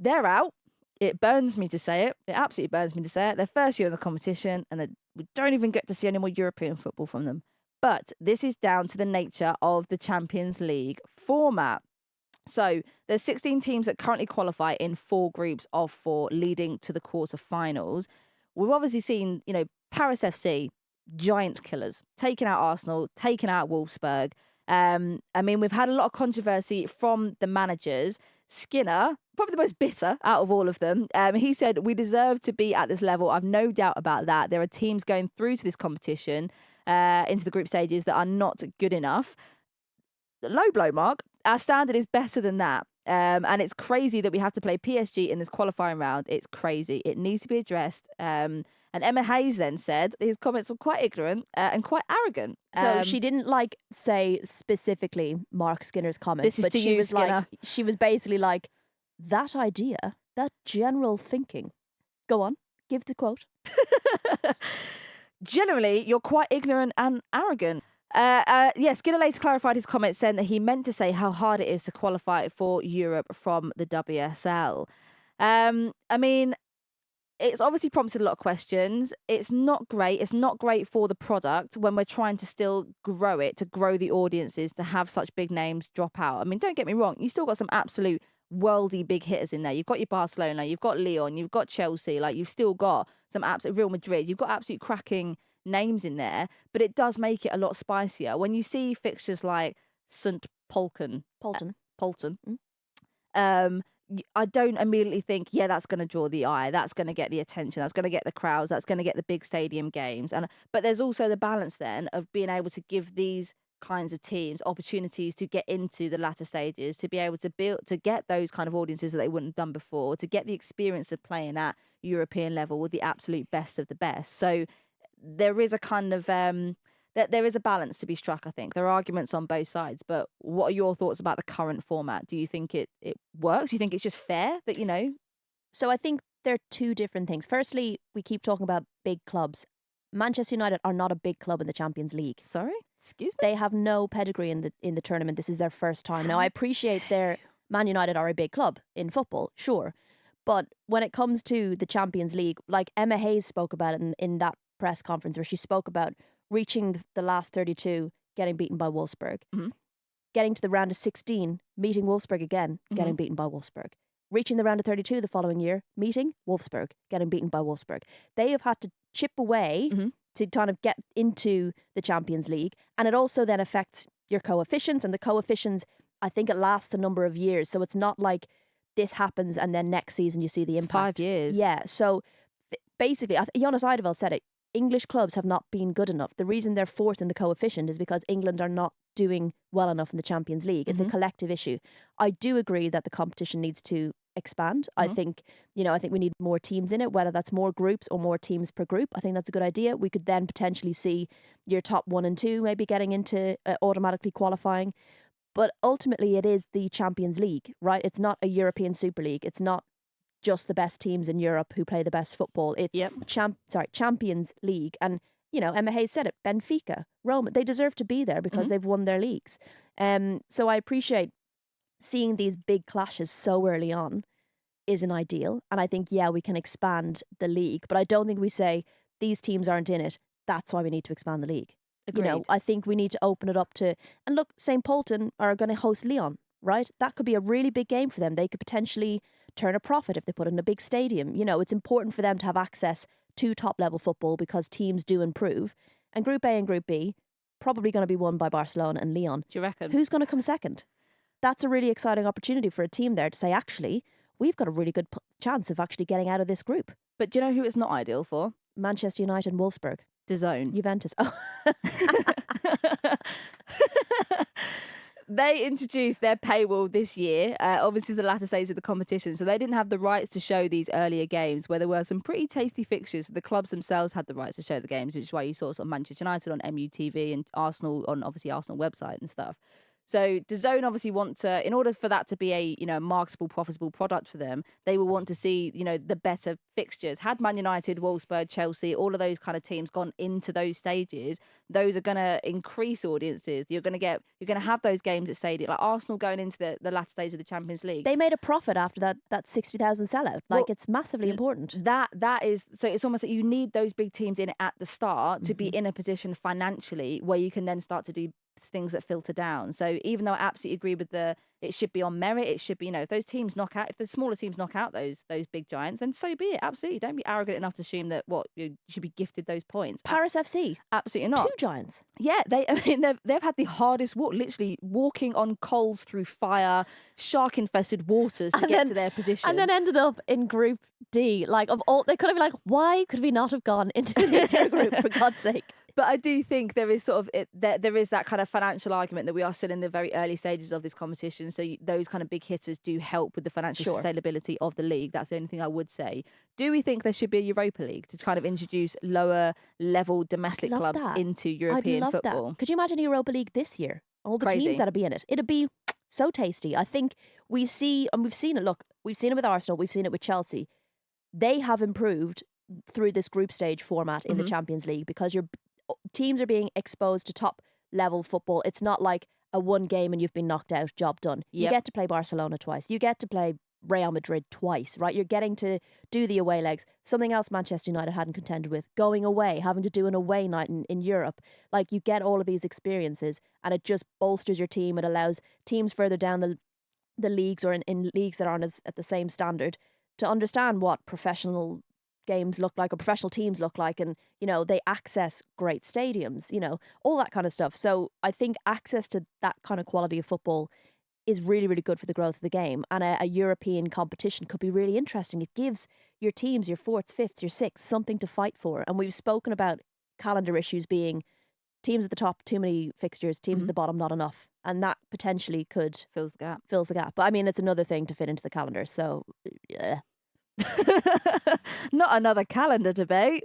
they're out. It burns me to say it. It absolutely burns me to say it. Their first year in the competition, and we don't even get to see any more European football from them. But this is down to the nature of the Champions League format. So there's 16 teams that currently qualify in 4 groups of 4 leading to the quarterfinals. We've obviously seen, Paris FC, giant killers, taking out Arsenal, taking out Wolfsburg. We've had a lot of controversy from the managers. Skinner, probably the most bitter out of all of them. He said, "We deserve to be at this level. I've no doubt about that. There are teams going through to this competition, into the group stages that are not good enough." Low blow, Mark. Our standard is better than that. And it's crazy that we have to play PSG in this qualifying round. It's crazy. It needs to be addressed. And Emma Hayes then said his comments were quite ignorant and quite arrogant. So she didn't say specifically Mark Skinner's comments. This is to you, Skinner. She was basically like, that idea, that general thinking. Go on, give the quote. Generally, you're quite ignorant and arrogant. Skinner later clarified his comments, saying that he meant to say how hard it is to qualify for Europe from the WSL. It's obviously prompted a lot of questions. It's not great. It's not great for the product when we're trying to still grow it, to grow the audiences, to have such big names drop out. Don't get me wrong. You still got some absolute worldy big hitters in there. You've got your Barcelona, you've got Lyon, you've got Chelsea. You've still got some absolute Real Madrid. You've got absolute cracking names in there, but it does make it a lot spicier when you see fixtures like St. Polten. I don't immediately think, that's going to draw the eye, that's going to get the attention, that's going to get the crowds, that's going to get the big stadium games. But there's also the balance then of being able to give these kinds of teams opportunities to get into the latter stages, to be able to build, to get those kind of audiences that they wouldn't have done before, to get the experience of playing at European level with the absolute best of the best. So there is a kind of there is a balance to be struck, I think. There are arguments on both sides, but what are your thoughts about the current format? Do you think it works? Do you think it's just fair that, So I think there are 2 different things. Firstly, we keep talking about big clubs. Manchester United are not a big club in the Champions League. Sorry? Excuse me? They have no pedigree in the tournament. This is their first time. Now, I appreciate Man United are a big club in football, sure. But when it comes to the Champions League, like Emma Hayes spoke about it in that press conference where she spoke about reaching the last 32, getting beaten by Wolfsburg, getting to the round of 16, meeting Wolfsburg again, getting beaten by Wolfsburg, reaching the round of 32 the following year, meeting Wolfsburg, getting beaten by Wolfsburg. They have had to chip away to kind of get into the Champions League, and it also then affects your coefficients, and the coefficients, I think it lasts a number of years, so it's not like this happens and then next season you see the impact. 5 years. Yeah, so basically, Jonas Eidevall said it, English clubs have not been good enough. The reason they're 4th in the coefficient is because England are not doing well enough in the Champions League. It's a collective issue. I do agree that the competition needs to expand. I think we need more teams in it, whether that's more groups or more teams per group. I think that's a good idea. We could then potentially see your top 1 and 2 maybe getting into automatically qualifying. But ultimately, it is the Champions League, right? It's not a European Super League. It's not just the best teams in Europe who play the best football. It's Champions League. And, Emma Hayes said it, Benfica, Roma, they deserve to be there because they've won their leagues. So I appreciate seeing these big clashes so early on isn't ideal. And I think, we can expand the league, but I don't think we say these teams aren't in it. That's why we need to expand the league. Agreed. I think we need to open it up to, and look, St. Polten are going to host Lyon, right? That could be a really big game for them. They could potentially turn a profit if they put it in a big stadium. It's important for them to have access to top level football because teams do improve. And Group A and Group B probably going to be won by Barcelona and Lyon. Do you reckon? Who's going to come second? That's a really exciting opportunity for a team there to say, actually, we've got a really good chance of actually getting out of this group. But do you know who it's not ideal for? Manchester United and Wolfsburg. DAZN. Juventus. Oh. They introduced their paywall this year, obviously the latter stage of the competition, so they didn't have the rights to show these earlier games where there were some pretty tasty fixtures. The clubs themselves had the rights to show the games, which is why you saw sort of Manchester United on MUTV and Arsenal on obviously Arsenal website and stuff. So DAZN obviously want to, in order for that to be a, marketable, profitable product for them, they will want to see, the better fixtures. Had Man United, Wolfsburg, Chelsea, all of those kind of teams gone into those stages, those are going to increase audiences. You're going to have those games at stadium, like Arsenal going into the latter stage of the Champions League. They made a profit after that 60,000 sellout. Like, it's massively important. That is, so it's almost like you need those big teams in at the start to be in a position financially where you can then start to do things that filter down. So even though I absolutely agree with it should be on merit, it should be, if those teams knock out, if the smaller teams knock out those big giants, then so be it. Absolutely. Don't be arrogant enough to assume that you should be gifted those points. Paris FC. Absolutely not. 2 giants. Yeah, they've had the hardest walk, literally walking on coals through fire, shark infested waters to get to their position. And then ended up in Group D. Like, of all, they could have been like, why could we not have gone into the easier group, for God's sake? But I do think there is there is that kind of financial argument that we are still in the very early stages of this competition. So those kind of big hitters do help with the financial sustainability of the league. That's the only thing I would say. Do we think there should be a Europa League to kind of introduce lower level domestic clubs into European football? That. Could you imagine a Europa League this year? All the Crazy. teams that'd be in it. It'd be so tasty. I think we've seen it. Look, we've seen it with Arsenal. We've seen it with Chelsea. They have improved through this group stage format in the Champions League because teams are being exposed to top level football. It's not like a one game and you've been knocked out, job done. You get to play Barcelona twice. You get to play Real Madrid twice, right? You're getting to do the away legs. Something else Manchester United hadn't contended with. Going away, having to do an away night in Europe. Like, you get all of these experiences and it just bolsters your team. It allows teams further down the leagues or in leagues that aren't at the same standard to understand what professional games look like or professional teams look like, and they access great stadiums, all that kind of stuff. So I think access to that kind of quality of football is really, really good for the growth of the game, and a European competition could be really interesting. It gives your teams, your 4th, 5th, your 6th, something to fight for. And we've spoken about calendar issues being teams at the top, too many fixtures, teams at the bottom, not enough, and that potentially could fills the gap. But I mean, it's another thing to fit into the calendar, so yeah. Not another calendar debate.